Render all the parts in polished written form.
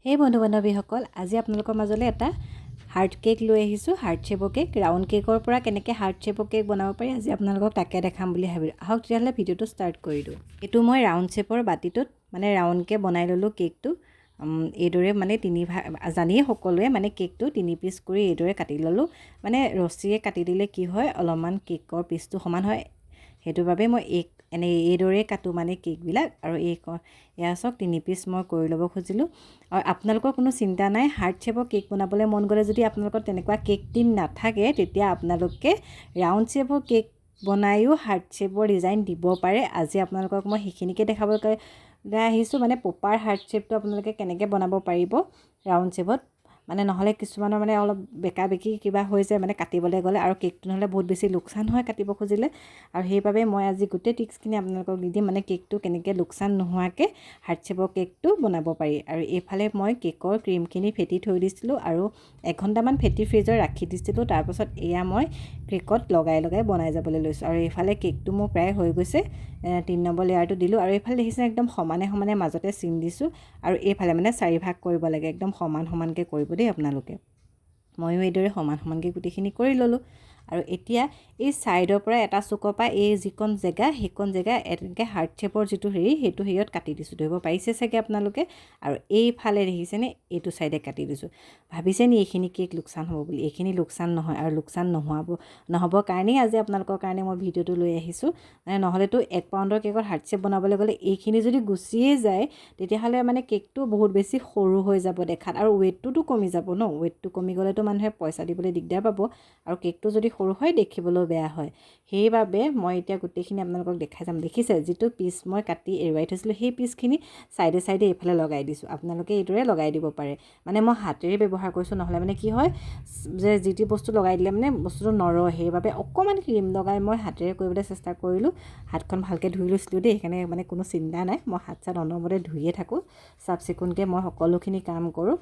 Hey বন্ধু বান্ধৱীসকল, আজি আপোনালোকৰ মাজলৈ এটা হাৰ্ট কেক লৈ আহিছোঁ। হাৰ্ট শ্বেপৰ কেক, ৰাউণ্ড কেকৰ পৰা কেনেকৈ হাৰ্ট শ্বেপৰ কেক বনাব পাৰি আজি আপোনালোকক তাকে দেখাম বুলি ভাবিলোঁ। আহক তেতিয়াহ'লে ভিডিঅ'টো ষ্টাৰ্ট কৰি দিওঁ। এইটো মই ৰাউণ্ড শ্বেপৰ বাতিটোত ৰাউণ্ডকৈ বনাই ল'লোঁ কেকটো। এইদৰে জানিয়ে সকলোৱে কেকটো 3 পিচ কৰি এইদৰে কাটি ল'লোঁ। ৰছীয়ে কাটি দিলে কি হয়, অলপমান কেকৰ পিচটো সমান হয়। সেইটো বাবে মই এইদৰে কাটোঁ কেকবিলাক। আৰু এয়া চাওক 3 পিচ মই কৰি ল'ব খুজিলোঁ। আৰু আপোনালোকৰ কোনো চিন্তা নাই, হাৰ্ট শ্বেপৰ কেক বনাবলৈ মন গ'লে যদি আপোনালোকৰ তেনেকুৱা কেক টিন নাথাকে, তেতিয়া আপোনালোকে ৰাউণ্ড শ্বেপৰ কেক বনায়ো হাৰ্ট শ্বেপৰ ডিজাইন দিব পাৰে। আজি আপোনালোকক মই সেইখিনিকে দেখাবলৈ আহিছোঁ। প্ৰপাৰ হাৰ্ট শ্বেপটো আপোনালোকে কেনেকৈ বনাব পাৰিব ৰাউণ্ড শ্বেপত। নহ'লে কিছুমানৰ অলপ বেকা বেকি কিবা হৈ যায় কাটিবলৈ গ'লে, আৰু কেকটো নহ'লে বহুত বেছি লোকচান হয় কাটিব খুজিলে। আৰু সেইবাবে মই আজি গোটেই টিপছখিনি আপোনালোকক দি দিম, কেকটো কেনেকৈ লোকচান নোহোৱাকৈ হাৰ্ট শ্বেপৰ কেকটো বনাব পাৰি। আৰু এইফালে মই কেকৰ ক্ৰীমখিনি ফেটি থৈ দিছিলোঁ আৰু 1 ঘণ্টামান ফেটি ফ্ৰিজত ৰাখি দিছিলোঁ। তাৰপাছত এয়া মই কেকত লগাই বনাই যাবলৈ লৈছোঁ। আৰু এইফালে কেকটো মোৰ প্ৰায় হৈ গৈছে। 3 নম্বৰ লেয়াৰটো দিলোঁ, আৰু এইফালে দেখিছে একদম সমানে সমানে মাজতে চিন দিছোঁ। আৰু এইফালে 4 ভাগ কৰিব লাগে, একদম সমান সমানকৈ কৰিব দেই আপোনালোকে। ময়ো এইদৰে সমান সমানকৈ গোটেইখিনি কৰি ল'লোঁ। আৰু এতিয়া এই ছাইডৰ পৰা এটা চুকৰ পৰা এই যিকণ জেগা, সেইকণ জেগা এনেকৈ হাৰ্ট শ্বেপৰ যিটো সেইটো হেৰিয়ত কাটি দিছোঁ, ধৰিব পাৰিছে চাগে আপোনালোকে। আৰু এইফালে দেখিছেনে, এইটো ছাইডে কাটি দিছোঁ। ভাবিছে নি এইখিনি কেক লোকচান হ'ব বুলি? এইখিনি লোকচান নহয়, আৰু লোকচান নহ'বৰ কাৰণেই আজি আপোনালোকৰ কাৰণে মই ভিডিঅ'টো লৈ আহিছোঁ। নহ'লেতো 1 পাউণ্ডৰ কেকত হাৰ্ট শ্বেপ বনাবলৈ গ'লে এইখিনি যদি গুচিয়ে যায়, তেতিয়াহ'লে কেকটো বহুত বেছি সৰু হৈ যাব দেখাত, আৰু ৱেইটটোতো কমি যাব ন। ৱেইটটো কমি গ'লেতো মানুহে পইচা দিবলৈ দিগদাৰ পাব, আৰু কেকটো যদি সৰু হয় দেখিবলৈও বেয়া হয়। সেইবাবে মই এতিয়া গোটেইখিনি আপোনালোকক দেখাই যাম। দেখিছে যিটো পিচ মই কাটি এৰুৱাই থৈছিলোঁ, সেই পিচখিনি ছাইডে ছাইডে এইফালে লগাই দিছোঁ। আপোনালোকে এইদৰে লগাই দিব পাৰে। মই হাতেৰে ব্যৱহাৰ কৰিছোঁ, নহ'লে কি হয় যে যি বস্তু লগাই দিলে বস্তুটো নৰয়। সেইবাবে অকণমান ক্ৰীম লগাই মই হাতেৰে কৰিবলৈ চেষ্টা কৰিলোঁ। হাতখন ভালকৈ ধুই লৈছিলোঁ দেই, সেইকাৰণে কোনো চিন্তা নাই। মই হাত চাত অনবৰতে ধুইয়ে থাকোঁ, চাফ চিকুণকৈ মই সকলোখিনি কাম কৰোঁ।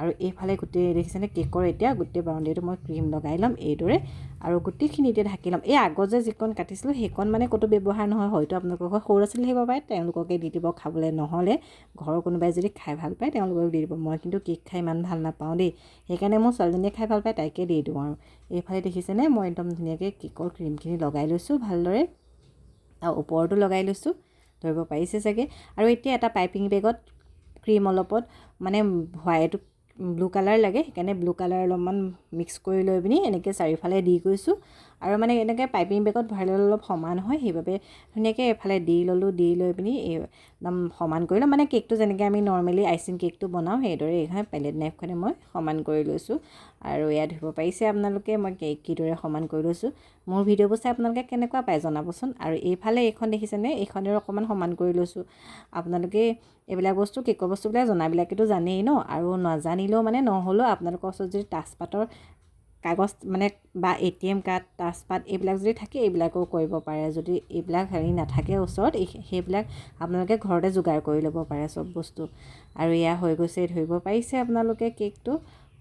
আৰু এইফালে গোটেই দেখিছেনে কেকৰ এতিয়া গোটেই বাউণ্ডেৰীটো মই ক্ৰীম লগাই ল'ম এইদৰে, আৰু গোটেইখিনি এতিয়া ঢাকি ল'ম। এই আগত যে যিকণ কাটিছিলোঁ সেইকণ ক'তো ব্যৱহাৰ নহয়। হয়তো আপোনালোকৰ ঘৰত সৰু ল'ৰা ছোৱালী আহিব পাৰে, তেওঁলোককে দি দিব খাবলৈ। নহ'লে ঘৰৰ কোনোবাই যদি খাই ভাল পায় তেওঁলোকক দি দিব। মই কিন্তু কেক খাই ইমান ভাল নাপাওঁ দেই, সেইকাৰণে মোৰ ছোৱালীজনীয়ে খাই ভাল পায়, তাইকে দি দিওঁ। আৰু এইফালে দেখিছেনে মই একদম ধুনীয়াকৈ কেকৰ ক্ৰীমখিনি লগাই লৈছোঁ ভালদৰে, আৰু ওপৰতো লগাই লৈছোঁ, ধৰিব পাৰিছে চাগে। আৰু এতিয়া এটা পাইপিং বেগত ক্ৰীম অলপত হোৱাইট ব্লু কালাৰ লাগে, সেইকাৰণে ব্লু কালাৰ অলপমান মিক্স কৰি লৈ পিনি এনেকৈ চাৰিওফালে দি গৈছোঁ। আৰু এনেকৈ পাইপিং বেগত ভৰাই ল'লে অলপ সমান হয়, সেইবাবে ধুনীয়াকৈ এফালে দি ল'লোঁ। দি লৈ পিনি একদম সমান কৰি ল'ম। কেকটো যেনেকৈ আমি নৰ্মেলি আইচিং কেকটো বনাওঁ সেইদৰে এইখন পেলেট নাইফখনে মই সমান কৰি লৈছোঁ। আৰু এয়া ধৰিব পাৰিছে আপোনালোকে মই কেক কিদৰে সমান কৰি লৈছোঁ। মোৰ ভিডিঅ'বোৰ চাই আপোনালোকে কেনেকুৱা পায় জনাবচোন। আৰু এইফালে এইখন দেখিছেনে, এইখনেও অকণমান সমান কৰি লৈছোঁ। আপোনালোকে এইবিলাক বস্তু, কেকৰ বস্তুবিলাক জনাবিলাকেতো জানেই ন, আৰু নাজানিলেও নহ'লেও আপোনালোকৰ ওচৰত যদি তাচপাতৰ কাগজ বা ATM কাৰ্ড, তাচপাত এইবিলাক যদি থাকে এইবিলাকো কৰিব পাৰে। যদি এইবিলাক নাথাকে ওচৰত, সেইবিলাক আপোনালোকে ঘৰতে যোগাৰ কৰি ল'ব পাৰে চব বস্তু। আৰু এয়া হৈ গৈছে, ধৰিব পাৰিছে আপোনালোকে কেকটো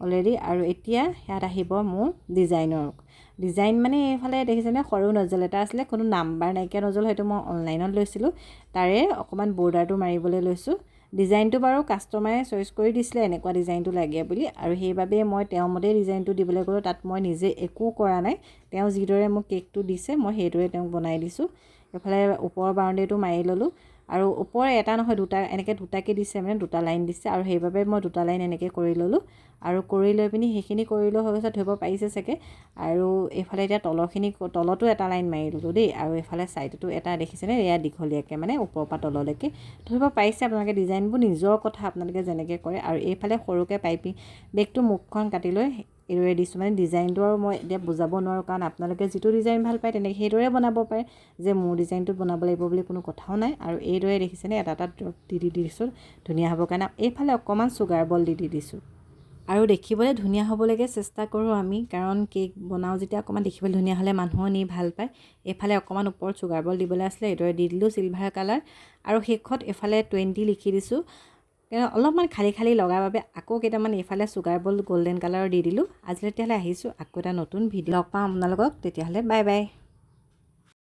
অলৰেডি। আৰু এতিয়া ইয়াত আহিব মোৰ ডিজাইন এইফালে দেখিছেনে সৰু নজল এটা আছিলে, কোনো নাম্বাৰ নাইকিয়া নজল, হয়তো মই অনলাইনত লৈছিলোঁ। তাৰে অকণমান বৰ্ডাৰটো মাৰিবলৈ লৈছোঁ। ডিজাইনটো বাৰু কাষ্টমাৰে চইচ কৰি দিছিলে এনেকুৱা ডিজাইনটো লাগে বুলি, আৰু সেইবাবে মই তেওঁৰ মতে ডিজাইনটো দিবলৈ গ'লোঁ। তাত মই নিজে একো কৰা নাই, তেওঁ যিদৰে মোক কেকটো দিছে মই সেইদৰে তেওঁক বনাই দিছোঁ। এইফালে ওপৰৰ বাউণ্ডেৰীটো মাৰি ল'লোঁ, আৰু ওপৰৰ এটা নহয় এনেকৈ দুটাকৈ দিছে, 2টা লাইন দিছে, আৰু সেইবাবে মই 2টা লাইন এনেকৈ কৰি ল'লোঁ। আৰু কৰি লৈ পিনি সেইখিনি কৰি লৈ হৈ গৈছে, ধৰিব পাৰিছে চাগে। আৰু এইফালে এতিয়া তলতো এটা লাইন মাৰি ল'লোঁ দেই, আৰু এইফালে ছাইডতো এটা দেখিছেনে, এয়া দীঘলীয়াকৈ ওপৰৰ পৰা তললৈকে ধৰিব পাৰিছে আপোনালোকে। ডিজাইনবোৰ নিজৰ কথা, আপোনালোকে যেনেকৈ কৰে। আৰু এইফালে সৰুকৈ পাইপিং বেগটো মুখখন কাটি লৈ এইদৰে দিছোঁ। ডিজাইনটো আৰু মই এতিয়া বুজাব নোৱাৰোঁ, কাৰণ আপোনালোকে যিটো ডিজাইন ভাল পায় তেনেকৈ সেইদৰে বনাব পাৰে, যে মোৰ ডিজাইনটোত বনাব লাগিব বুলি কোনো কথাও নাই। আৰু এইদৰে দেখিছেনে এটা ড্ৰপ দি দিছোঁ ধুনীয়া হ'বৰ কাৰণে। এইফালে অকণমান চুগাৰ বল দি দিছোঁ। আৰু দেখিবলৈ ধুনীয়া হ'বলৈকে চেষ্টা কৰোঁ আমি, কাৰণ কেক বনাওঁ যেতিয়া অকণমান দেখিবলৈ ধুনীয়া হ'লে মানুহো নি ভাল পায়। এইফালে অকণমান ওপৰত চুগাৰ বল দিবলৈ আছিলে, এইদৰে দি দিলোঁ চিলভাৰ কালাৰ। আৰু শেষত এইফালে 20 লিখি দিছোঁ, অলপমান খালী খালী লগাৰ বাবে। আকৌ কেইটামান এইফালে চুগাৰ বল গল্ডেন কালাৰৰ দি দিলোঁ। আজিলৈ তেতিয়াহ'লে আহিছোঁ আকৌ এটা নতুন ভিডিঅ' লগ পাম আপোনালোকক, তেতিয়াহ'লে বাই বাই।